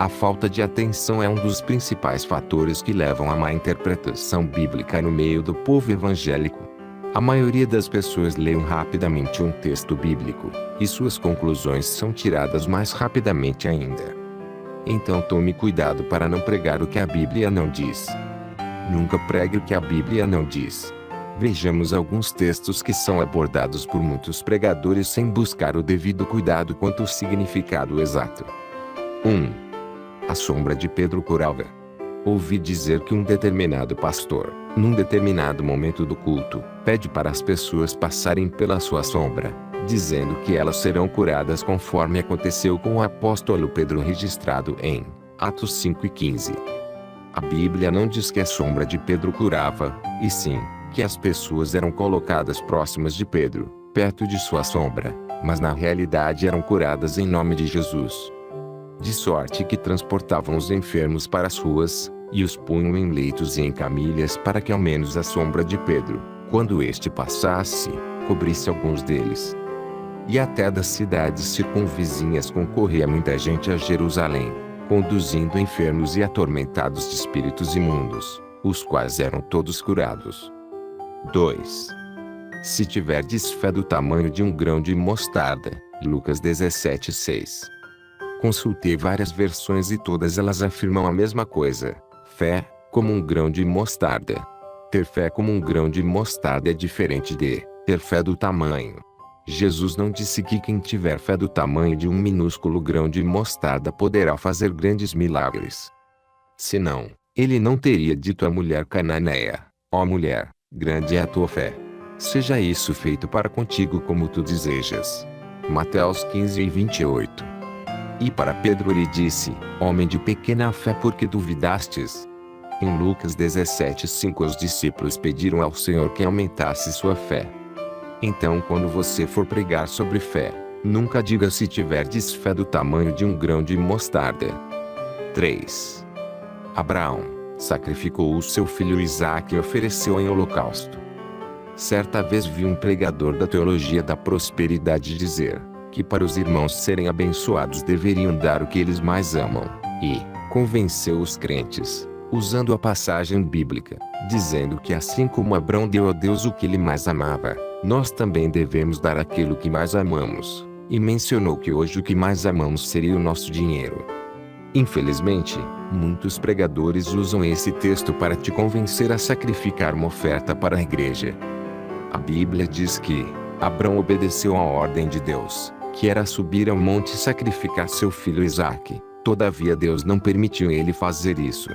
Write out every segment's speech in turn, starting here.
A falta de atenção é um dos principais fatores que levam à má interpretação bíblica no meio do povo evangélico. A maioria das pessoas leem rapidamente um texto bíblico, e suas conclusões são tiradas mais rapidamente ainda. Então tome cuidado para não pregar o que a Bíblia não diz. Nunca pregue o que a Bíblia não diz. Vejamos alguns textos que são abordados por muitos pregadores sem buscar o devido cuidado quanto ao significado exato. 1. A sombra de Pedro curava. Ouvi dizer que um determinado pastor, num determinado momento do culto, pede para as pessoas passarem pela sua sombra, dizendo que elas serão curadas conforme aconteceu com o apóstolo Pedro registrado em Atos 5:15. A Bíblia não diz que a sombra de Pedro curava, e sim, que as pessoas eram colocadas próximas de Pedro, perto de sua sombra, mas na realidade eram curadas em nome de Jesus. De sorte que transportavam os enfermos para as ruas, e os punham em leitos e em camilhas para que ao menos a sombra de Pedro, quando este passasse, cobrisse alguns deles. E até das cidades circunvizinhas concorria muita gente a Jerusalém, conduzindo enfermos e atormentados de espíritos imundos, os quais eram todos curados. 2. Se tiverdes fé do tamanho de um grão de mostarda, Lucas 17:6. Consultei várias versões e todas elas afirmam a mesma coisa: fé, como um grão de mostarda. Ter fé como um grão de mostarda é diferente de ter fé do tamanho. Jesus não disse que quem tiver fé do tamanho de um minúsculo grão de mostarda poderá fazer grandes milagres. Senão, ele não teria dito à mulher cananeia: ó mulher, grande é a tua fé. Seja isso feito para contigo como tu desejas. Mateus 15:28. E para Pedro ele disse: homem de pequena fé, porque duvidastes? Em Lucas 17:5 os discípulos pediram ao Senhor que aumentasse sua fé. Então quando você for pregar sobre fé, nunca diga se tiverdes fé do tamanho de um grão de mostarda. 3. Abraão sacrificou o seu filho Isaque e ofereceu em holocausto. Certa vez vi um pregador da teologia da prosperidade dizer que para os irmãos serem abençoados deveriam dar o que eles mais amam, e convenceu os crentes, usando a passagem bíblica, dizendo que assim como Abraão deu a Deus o que ele mais amava, nós também devemos dar aquilo que mais amamos, e mencionou que hoje o que mais amamos seria o nosso dinheiro. Infelizmente, muitos pregadores usam esse texto para te convencer a sacrificar uma oferta para a igreja. A Bíblia diz que Abraão obedeceu à ordem de Deus, que era subir ao monte e sacrificar seu filho Isaque. Todavia Deus não permitiu ele fazer isso.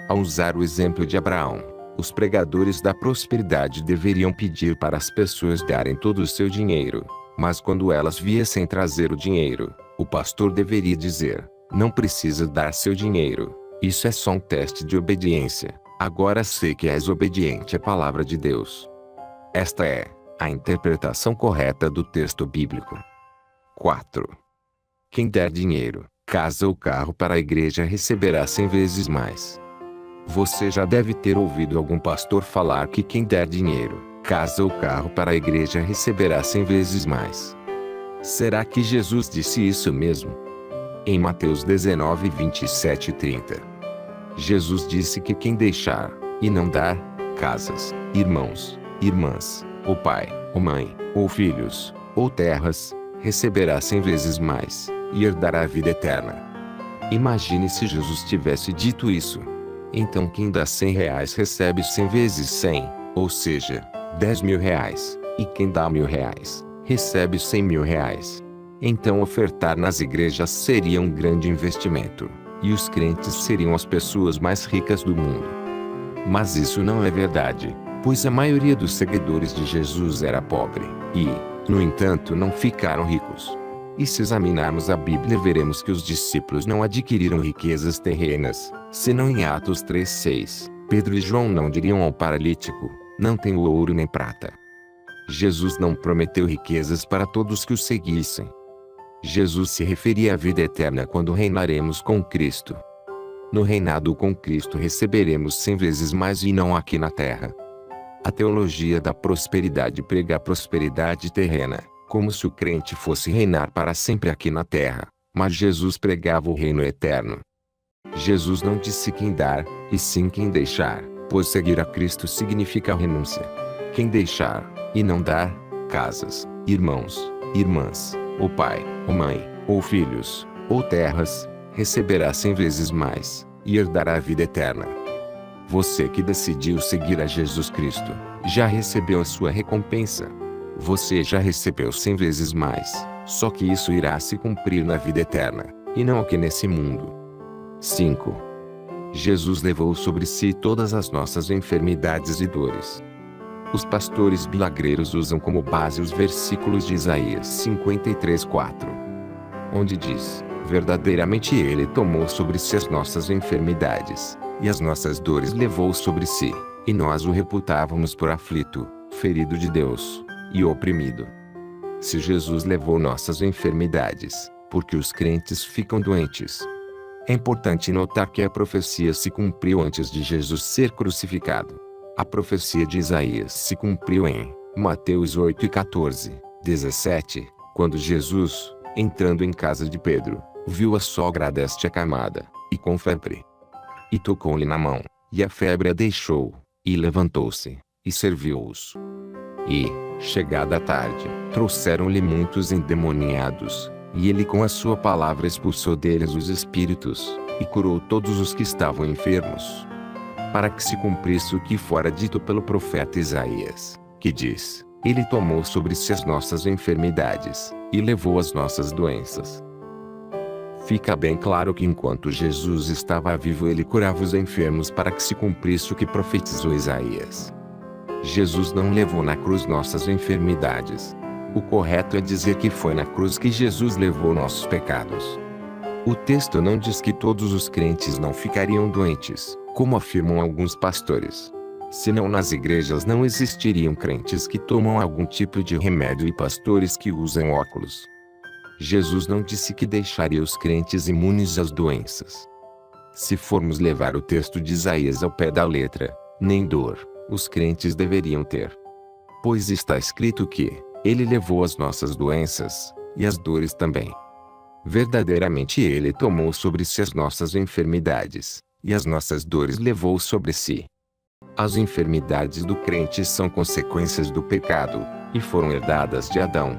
Ao usar o exemplo de Abraão, os pregadores da prosperidade deveriam pedir para as pessoas darem todo o seu dinheiro, mas quando elas viessem trazer o dinheiro, o pastor deveria dizer: não precisa dar seu dinheiro, isso é só um teste de obediência, agora sei que és obediente à palavra de Deus. Esta é a interpretação correta do texto bíblico. 4. Quem der dinheiro, casa ou carro para a igreja receberá 100 vezes mais. Você já deve ter ouvido algum pastor falar que quem der dinheiro, casa ou carro para a igreja receberá 100 vezes mais. Será que Jesus disse isso mesmo? Em Mateus 19:27 e 30. Jesus disse que quem deixar, e não dar, casas, irmãos, irmãs, ou pai, ou mãe, ou filhos, ou terras, receberá 100 vezes mais, e herdará a vida eterna. Imagine se Jesus tivesse dito isso. Então quem dá R$100 recebe 100 vezes 100, ou seja, R$10.000, e quem dá R$1.000, recebe R$100.000. Então ofertar nas igrejas seria um grande investimento, e os crentes seriam as pessoas mais ricas do mundo. Mas isso não é verdade, pois a maioria dos seguidores de Jesus era pobre, e, no entanto, não ficaram ricos. E se examinarmos a Bíblia veremos que os discípulos não adquiriram riquezas terrenas, senão em Atos 3:6, Pedro e João não diriam ao paralítico: não tenho ouro nem prata. Jesus não prometeu riquezas para todos que o seguissem. Jesus se referia à vida eterna quando reinaremos com Cristo. No reinado com Cristo receberemos 100 vezes mais e não aqui na terra. A teologia da prosperidade prega a prosperidade terrena, como se o crente fosse reinar para sempre aqui na terra, mas Jesus pregava o reino eterno, Jesus não disse quem dar, e sim quem deixar, pois seguir a Cristo significa renúncia. Quem deixar, e não dar, casas, irmãos, irmãs, ou pai, ou mãe, ou filhos, ou terras, receberá 100 vezes mais, e herdará a vida eterna. Você que decidiu seguir a Jesus Cristo, já recebeu a sua recompensa. Você já recebeu 100 vezes mais, só que isso irá se cumprir na vida eterna, e não aqui nesse mundo. 5. Jesus levou sobre si todas as nossas enfermidades e dores. Os pastores bilagreiros usam como base os versículos de Isaías 53:4, onde diz: verdadeiramente ele tomou sobre si as nossas enfermidades, e as nossas dores levou sobre si, e nós o reputávamos por aflito, ferido de Deus, e oprimido. Se Jesus levou nossas enfermidades, porque os crentes ficam doentes? É importante notar que a profecia se cumpriu antes de Jesus ser crucificado. A profecia de Isaías se cumpriu em Mateus 8:14, 17, quando Jesus, entrando em casa de Pedro, viu a sogra deste acamada, e com febre. E tocou-lhe na mão, e a febre a deixou, e levantou-se, e serviu-os. E, chegada a tarde, trouxeram-lhe muitos endemoniados, e ele com a sua palavra expulsou deles os espíritos, e curou todos os que estavam enfermos. Para que se cumprisse o que fora dito pelo profeta Isaías, que diz: ele tomou sobre si as nossas enfermidades, e levou as nossas doenças. Fica bem claro que enquanto Jesus estava vivo ele curava os enfermos para que se cumprisse o que profetizou Isaías. Jesus não levou na cruz nossas enfermidades. O correto é dizer que foi na cruz que Jesus levou nossos pecados. O texto não diz que todos os crentes não ficariam doentes, como afirmam alguns pastores. Senão nas igrejas não existiriam crentes que tomam algum tipo de remédio e pastores que usam óculos. Jesus não disse que deixaria os crentes imunes às doenças. Se formos levar o texto de Isaías ao pé da letra, nem dor os crentes deveriam ter. Pois está escrito que ele levou as nossas doenças, e as dores também. Verdadeiramente ele tomou sobre si as nossas enfermidades, e as nossas dores levou sobre si. As enfermidades do crente são consequências do pecado, e foram herdadas de Adão.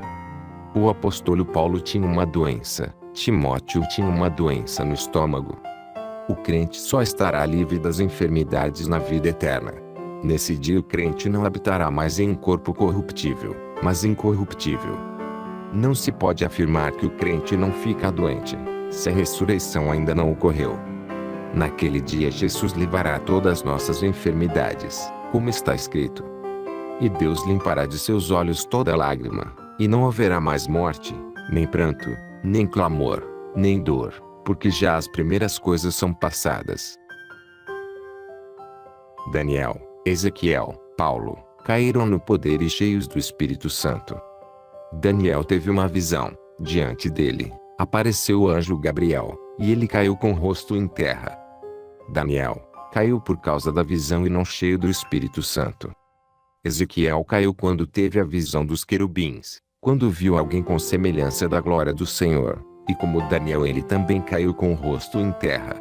O apóstolo Paulo tinha uma doença, Timóteo tinha uma doença no estômago. O crente só estará livre das enfermidades na vida eterna. Nesse dia o crente não habitará mais em um corpo corruptível, mas incorruptível. Não se pode afirmar que o crente não fica doente, se a ressurreição ainda não ocorreu. Naquele dia Jesus levará todas as nossas enfermidades, como está escrito. E Deus limpará de seus olhos toda lágrima, e não haverá mais morte, nem pranto, nem clamor, nem dor, porque já as primeiras coisas são passadas. Daniel, Ezequiel, Paulo, caíram no poder e cheios do Espírito Santo. Daniel teve uma visão. Diante dele, apareceu o anjo Gabriel, e ele caiu com o rosto em terra. Daniel caiu por causa da visão e não cheio do Espírito Santo. Ezequiel caiu quando teve a visão dos querubins, quando viu alguém com semelhança da glória do Senhor, e como Daniel ele também caiu com o rosto em terra.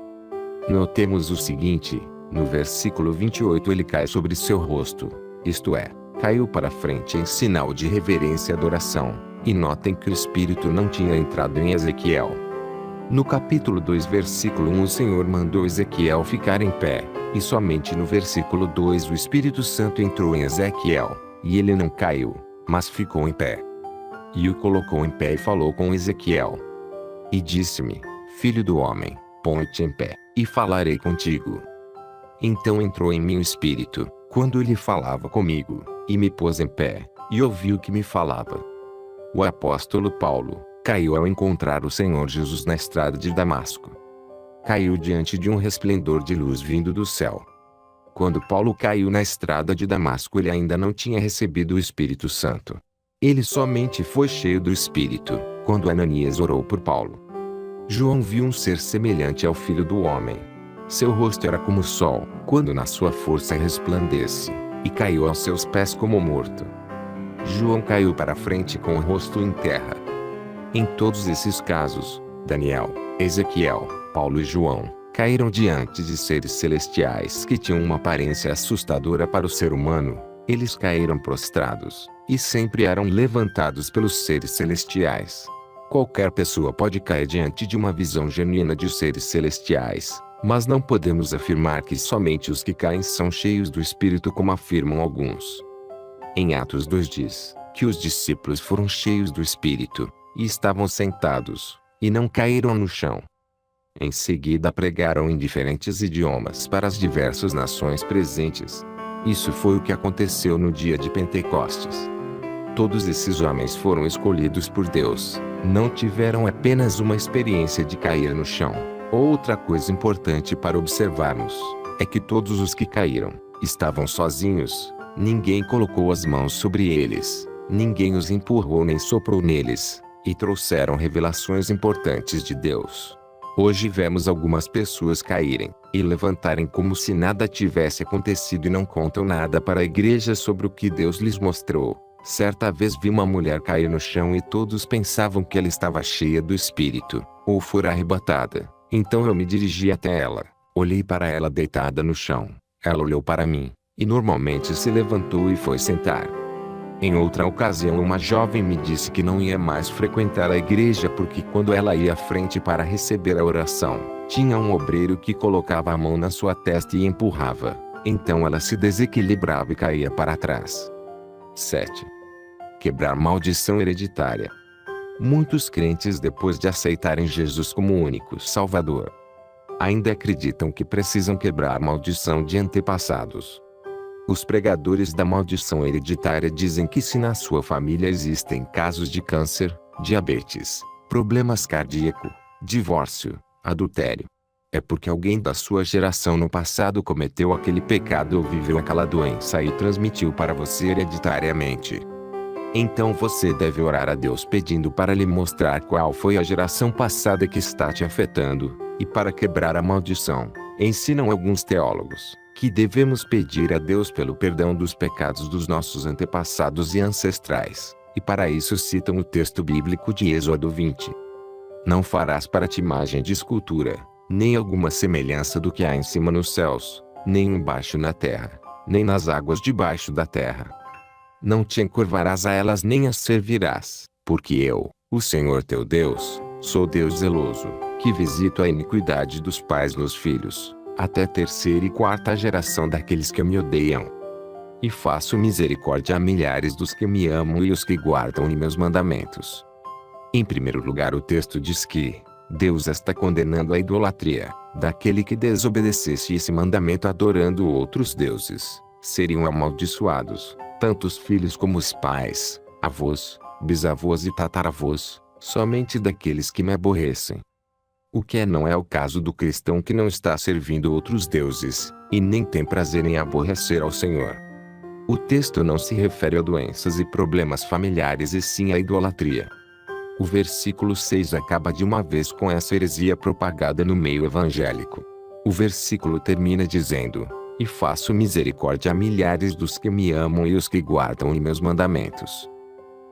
Notemos o seguinte: no versículo 28 ele cai sobre seu rosto, isto é, caiu para frente em sinal de reverência e adoração, e notem que o Espírito não tinha entrado em Ezequiel. No capítulo 2 versículo 1 o Senhor mandou Ezequiel ficar em pé, e somente no versículo 2 o Espírito Santo entrou em Ezequiel, e ele não caiu, mas ficou em pé. E o colocou em pé e falou com Ezequiel. E disse-me: Filho do homem, põe-te em pé, e falarei contigo. Então entrou em mim o Espírito, quando ele falava comigo, e me pôs em pé, e ouvi o que me falava. O apóstolo Paulo caiu ao encontrar o Senhor Jesus na estrada de Damasco. Caiu diante de um resplendor de luz vindo do céu. Quando Paulo caiu na estrada de Damasco ele ainda não tinha recebido o Espírito Santo. Ele somente foi cheio do Espírito, quando Ananias orou por Paulo. João viu um ser semelhante ao Filho do Homem. Seu rosto era como o sol, quando na sua força resplandece, e caiu aos seus pés como morto. João caiu para frente com o rosto em terra. Em todos esses casos, Daniel, Ezequiel, Paulo e João Caíram diante de seres celestiais que tinham uma aparência assustadora para o ser humano. Eles caíram prostrados, e sempre eram levantados pelos seres celestiais. Qualquer pessoa pode cair diante de uma visão genuína de seres celestiais, mas não podemos afirmar que somente os que caem são cheios do Espírito, como afirmam alguns. Em Atos 2 diz que os discípulos foram cheios do Espírito, e estavam sentados, e não caíram no chão. Em seguida pregaram em diferentes idiomas para as diversas nações presentes. Isso foi o que aconteceu no dia de Pentecostes. Todos esses homens foram escolhidos por Deus, não tiveram apenas uma experiência de cair no chão. Outra coisa importante para observarmos é que todos os que caíram estavam sozinhos, ninguém colocou as mãos sobre eles, ninguém os empurrou nem soprou neles, e trouxeram revelações importantes de Deus. Hoje vemos algumas pessoas caírem e levantarem como se nada tivesse acontecido e não contam nada para a igreja sobre o que Deus lhes mostrou. Certa vez vi uma mulher cair no chão e todos pensavam que ela estava cheia do Espírito, ou fora arrebatada. Então eu me dirigi até ela, olhei para ela deitada no chão, ela olhou para mim, e normalmente se levantou e foi sentar. Em outra ocasião uma jovem me disse que não ia mais frequentar a igreja porque quando ela ia à frente para receber a oração, tinha um obreiro que colocava a mão na sua testa e empurrava. Então ela se desequilibrava e caía para trás. 7. Quebrar maldição hereditária. Muitos crentes, depois de aceitarem Jesus como único Salvador, ainda acreditam que precisam quebrar maldição de antepassados. Os pregadores da maldição hereditária dizem que se na sua família existem casos de câncer, diabetes, problemas cardíacos, divórcio, adultério, é porque alguém da sua geração no passado cometeu aquele pecado ou viveu aquela doença e transmitiu para você hereditariamente. Então você deve orar a Deus pedindo para lhe mostrar qual foi a geração passada que está te afetando, e para quebrar a maldição, ensinam alguns teólogos que devemos pedir a Deus pelo perdão dos pecados dos nossos antepassados e ancestrais, e para isso citam o texto bíblico de Êxodo 20. Não farás para ti imagem de escultura, nem alguma semelhança do que há em cima nos céus, nem embaixo na terra, nem nas águas debaixo da terra. Não te encurvarás a elas nem as servirás, porque eu, o Senhor teu Deus, sou Deus zeloso, que visito a iniquidade dos pais nos filhos, até terceira e quarta geração daqueles que me odeiam. E faço misericórdia a milhares dos que me amam e os que guardam meus mandamentos. Em primeiro lugar, o texto diz que Deus está condenando a idolatria daquele que desobedecesse esse mandamento adorando outros deuses. Seriam amaldiçoados tanto os filhos como os pais, avós, bisavós e tataravós, somente daqueles que me aborrecem. O que não é o caso do cristão que não está servindo outros deuses, e nem tem prazer em aborrecer ao Senhor. O texto não se refere a doenças e problemas familiares e sim à idolatria. O versículo 6 acaba de uma vez com essa heresia propagada no meio evangélico. O versículo termina dizendo: e faço misericórdia a milhares dos que me amam e os que guardam meus mandamentos.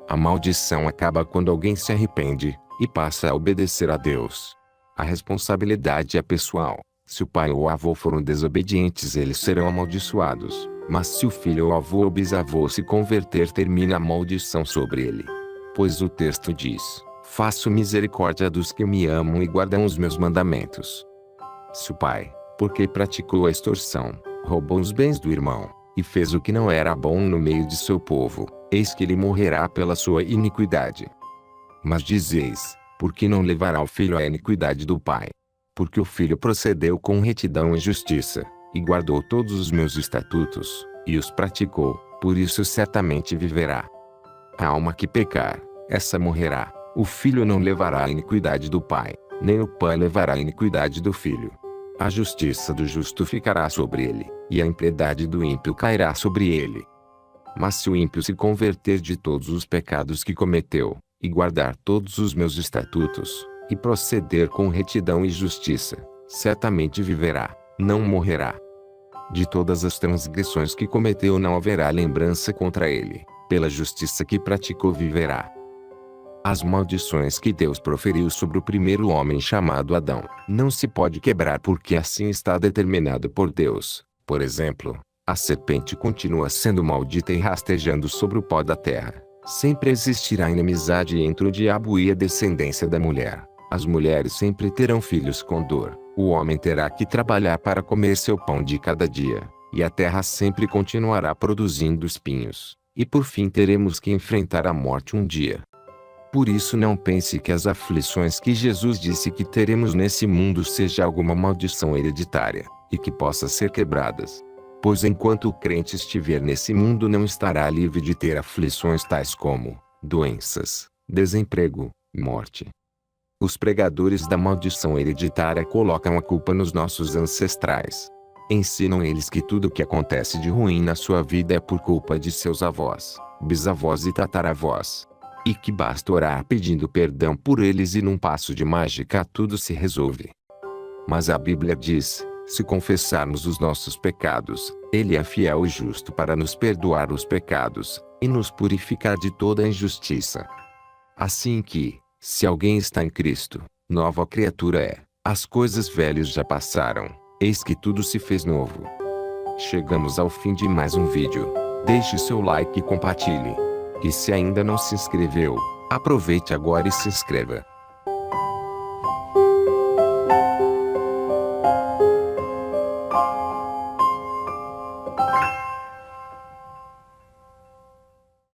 A maldição acaba quando alguém se arrepende e passa a obedecer a Deus. A responsabilidade é pessoal. Se o pai ou o avô foram desobedientes, eles serão amaldiçoados. Mas se o filho ou avô ou bisavô se converter, termina a maldição sobre ele. Pois o texto diz: faço misericórdia dos que me amam e guardam os meus mandamentos. Se o pai, porque praticou a extorsão, roubou os bens do irmão, e fez o que não era bom no meio de seu povo, eis que ele morrerá pela sua iniquidade. Mas dizeis: por que não levará o filho à iniquidade do pai? Porque o filho procedeu com retidão e justiça, e guardou todos os meus estatutos, e os praticou, por isso certamente viverá. A alma que pecar, essa morrerá. O filho não levará a iniquidade do pai, nem o pai levará a iniquidade do filho. A justiça do justo ficará sobre ele, e a impiedade do ímpio cairá sobre ele. Mas se o ímpio se converter de todos os pecados que cometeu, e guardar todos os meus estatutos, e proceder com retidão e justiça, certamente viverá, não morrerá. De todas as transgressões que cometeu não haverá lembrança contra ele, pela justiça que praticou viverá. As maldições que Deus proferiu sobre o primeiro homem chamado Adão, não se pode quebrar porque assim está determinado por Deus. Por exemplo, a serpente continua sendo maldita e rastejando sobre o pó da terra. Sempre existirá inimizade entre o diabo e a descendência da mulher. As mulheres sempre terão filhos com dor. O homem terá que trabalhar para comer seu pão de cada dia. E a terra sempre continuará produzindo espinhos. E por fim teremos que enfrentar a morte um dia. Por isso não pense que as aflições que Jesus disse que teremos nesse mundo seja alguma maldição hereditária, e que possa ser quebradas. Pois enquanto o crente estiver nesse mundo não estará livre de ter aflições tais como doenças, desemprego, morte. Os pregadores da maldição hereditária colocam a culpa nos nossos ancestrais. Ensinam eles que tudo o que acontece de ruim na sua vida é por culpa de seus avós, bisavós e tataravós. E que basta orar pedindo perdão por eles e num passo de mágica tudo se resolve. Mas a Bíblia diz, se confessarmos os nossos pecados, Ele é fiel e justo para nos perdoar os pecados, e nos purificar de toda injustiça. Assim que, se alguém está em Cristo, nova criatura é, as coisas velhas já passaram, eis que tudo se fez novo. Chegamos ao fim de mais um vídeo. Deixe seu like e compartilhe. E se ainda não se inscreveu, aproveite agora e se inscreva.